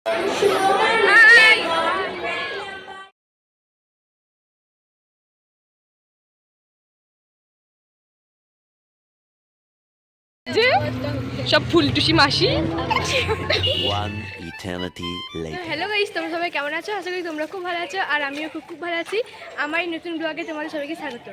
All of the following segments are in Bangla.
যে সব ফুলটুসি মাসি। হ্যালো গাইস, তোমরা সবাই কেমন আছো? আশা করি তোমরা খুব ভালো আছো, আর আমিও খুব ভালো আছি। আমার এই নতুন ব্লগে তোমাদের সবাইকে স্বাগত।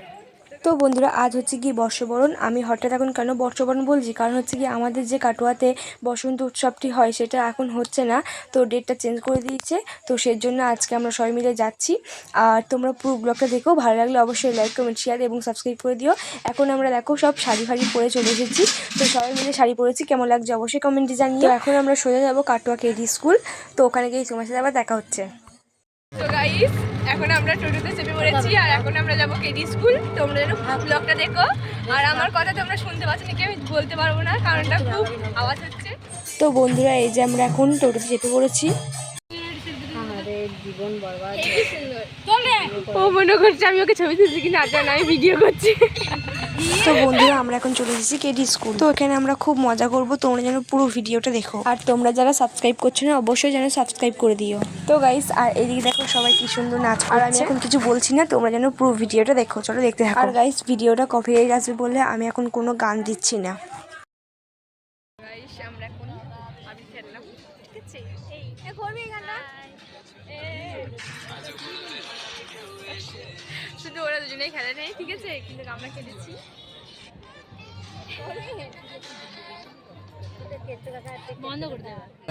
তো বন্ধুরা, আজ হচ্ছে কি বর্ষবরণ। আমি হঠাৎ এখন কেন বর্ষবরণ বলছি, কারণ হচ্ছে কি আমাদের যে কাটোয়াতে বসন্ত উৎসবটি হয় সেটা এখন হচ্ছে না, তো ডেটটা চেঞ্জ করে দিয়েছে। তো সেই জন্য আজকে আমরা সবাই মিলে যাচ্ছি। আর তোমরা পুরো ব্লগটা দেখো, ভালো লাগলে অবশ্যই লাইক কমেন্ট শেয়ার এবং সাবস্ক্রাইব করে দিও। এখন আমরা দেখো সব শাড়ি ফাড়ি পরে চলে এসেছি, তো সবাই মিলে শাড়ি পরেছি, কেমন লাগছে অবশ্যই কমেন্টে জানিও। তো এখন আমরা সোজা যাবো কাটোয়া কেডি স্কুল, তো ওখানে গিয়ে তোমার সাথে আবার দেখা হচ্ছে। তো গাইস, এখন আমরা টোটোতে চেপে পড়েছি আর এখন আমরা যাবো কেডি স্কুল। তোমরা যেন ব্লগটা দেখো, আর আমার কথা তোমরা শুনতে পাচ্ছ নাকি আমি বলতে পারবো না, কারণটা খুব আওয়াজ হচ্ছে। তো বন্ধুরা, এই যে আমরা এখন টোটোতে চেপে পড়েছি। জীবন বরবাদ। ও মনে করছে আমি ওকে ছবি তুলছি, কিন্তু আজ আমি ভিডিও করছি। তো বন্ধুরা, আমরা এখন চলে এসেছি কেডি স্কুল। তো এখানে আমরা খুব মজা করব, তোমরা যেন পুরো ভিডিওটা দেখো। আর তোমরা যারা সাবস্ক্রাইব করছো না, অবশ্যই যেন সাবস্ক্রাইব করে দিও। তো গাইস, আর এদিকে দেখো সবাই কি সুন্দর নাচ করছে। আর আমি এখন কিছু বলছি না, তোমরা যেন পুরো ভিডিওটা দেখো। চলো দেখতে থাকো। আর গাইস, ভিডিওটা কপিরাইট আসবে বলে আমি এখন কোনো গান দিচ্ছি না। গাইস, আমরা এখন আমি খেললাম, ঠিক আছে? এই করবি গানটা, শুধু ওরা দুজনেই খেলে নেই, ঠিক আছে? কিন্তু আমরা খেলেছি।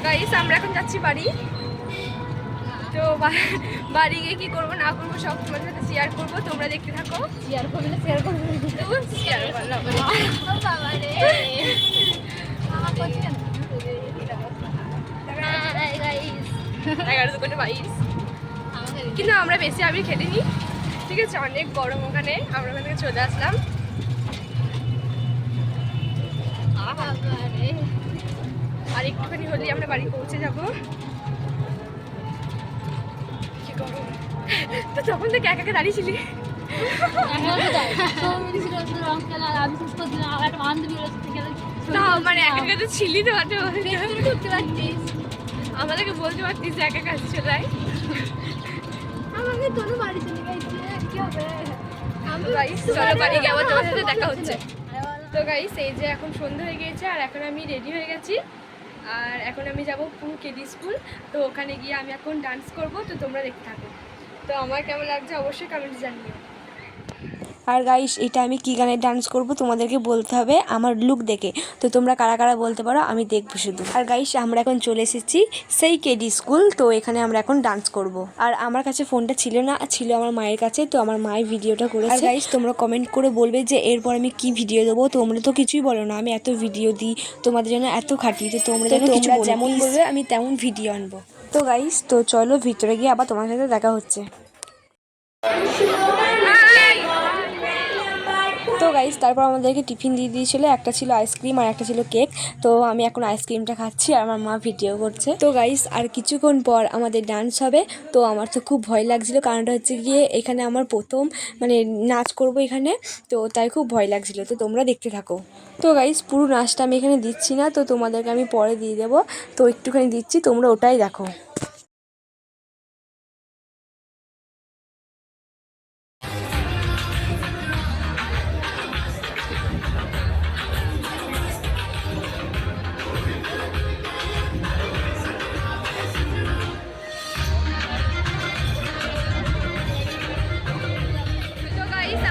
গাইস, আমরা এখন যাচ্ছি বাড়ি। তো বাড়ি গিয়ে কি করবো না করবো সব তোমাদের সাথে শেয়ার করবো, তোমরা দেখতে থাকো। শেয়ার করবে না? শেয়ার করবে শেয়ার করলাম। কিন্তু আমরা বেশি আমি খেলিনি, ঠিক আছে? অনেক গরম ওখানে, আমরা ওখান থেকে চলে আসলাম। আর একটুখানি হলেই আমরা বাড়ি পৌঁছে যাবো। কি গরম! তো তখন থেকে একা একা দাঁড়িয়েছিলি? মানে একা একা তো ছিলি, তো করতে পারতিস, আমাদেরকে বলতে পারতিস যে একা কাছে চলে আয়। আমাকে তোর বাড়ি চলে গেছে, কি হবে? চলো বাড়ি গিয়ে আবার তোমার সাথে দেখা হচ্ছে। তো গাইস, এই যে এখন সন্ধ্যা হয়ে গিয়েছে আর এখন আমি রেডি হয়ে গেছি। আর এখন আমি যাব পুরো কেডি স্কুল, তো ওখানে গিয়ে আমি এখন ডান্স করব, তো তোমরা দেখতে থাকো। তো আমার কেমন লাগছে অবশ্যই কমেন্টে জানিও। আর গাইস, এটা আমি কি গানে ডান্স করব তোমাদেরকে বলতে হবে আমার লুক দেখে, তো তোমরা কারা কারা বলতে পারো আমি দেখবো শুধু। আর গাইস, আমরা এখন চলে এসেছি সেই কেডি স্কুল, তো এখানে আমরা এখন ডান্স করব। আর আমার কাছে ফোনটা ছিল না, ছিল আমার মায়ের কাছে, তো আমার মায়ের ভিডিওটা করেছে। আর গাইস, তোমরা কমেন্ট করে বলবে যে এরপর আমি কি ভিডিও দেবো। তোমরা তো কিছুই বলো না, আমি এত ভিডিও দিই তোমাদের জন্য, এত খাটি, তো তোমরা যেমন বলবে আমি তেমন ভিডিও আনবো। তো গাইস, তো চলো ভিতরে গিয়ে আবার তোমার সাথে দেখা হচ্ছে। তো গাইস, তারপর আমাদেরকে টিফিন দিয়ে দিয়েছিল, একটা ছিল আইসক্রিম আর একটা ছিল কেক। তো আমি এখন আইসক্রিমটা খাচ্ছি আর আমার মা ভিডিও করছে। তো গাইস, আর কিছুক্ষণ পর আমাদের ডান্স হবে। তো আমার তো খুব ভয় লাগছিল, কারণটা হচ্ছে গিয়ে এখানে আমার প্রথম মানে নাচ করব এখানে, তো তাই খুব ভয় লাগছিল। তো তোমরা দেখতে থাকো। তো গাইস, পুরো নাচটা আমি এখানে দিচ্ছি না, তো তোমাদেরকে আমি পরে দিয়ে দেবো, তো একটুখানি দিচ্ছি, তোমরা ওটাই দেখো।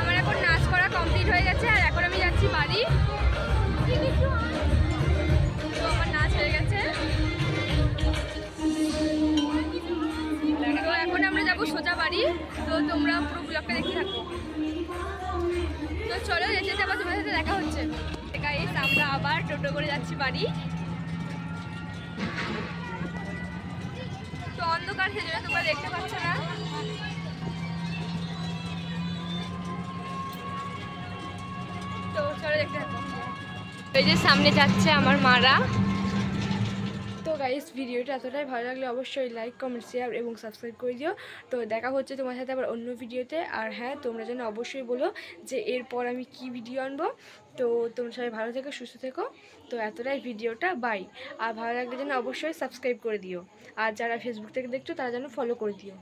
আমার এখন নাচ করা কমপ্লিট হয়ে গেছে আর এখন আমি যাচ্ছি বাড়ি। তো আমার নাচ হয়ে গেছে, তো এখন আমরা যাবো সোজা বাড়ি। তো তোমরা পুরো ব্লগটা দেখতে থাকো। তো চলো, যেতে আবার তোমার সাথে দেখা হচ্ছে। গাইস, আমরা আবার টোটো করে যাচ্ছি বাড়ি। তো অন্ধকার, সেজন্য তোমরা দেখতে পাচ্ছ না। তো চলো দেখতে থাকো। এই যে সামনে যাচ্ছে আমার মারা। তো গাইস, ভিডিওটা এতটাই ভালো লাগলে অবশ্যই লাইক, কমেন্ট, শেয়ার এবং সাবস্ক্রাইব করে দিও। তো দেখা হচ্ছে তোমার সাথে আবার অন্য ভিডিওতে। আর হ্যাঁ, তোমরা যেন অবশ্যই বলো যে এরপর আমি কি ভিডিও আনবো। তো তোমরা সবাই ভালো থেকো, সুস্থ থেকো। তো এতটাই ভিডিওটা, বাই। আর ভালো লাগলে যেন অবশ্যই সাবস্ক্রাইব করে দিও। আর যারা ফেসবুক থেকে দেখছো তারা যেন ফলো করে দিও।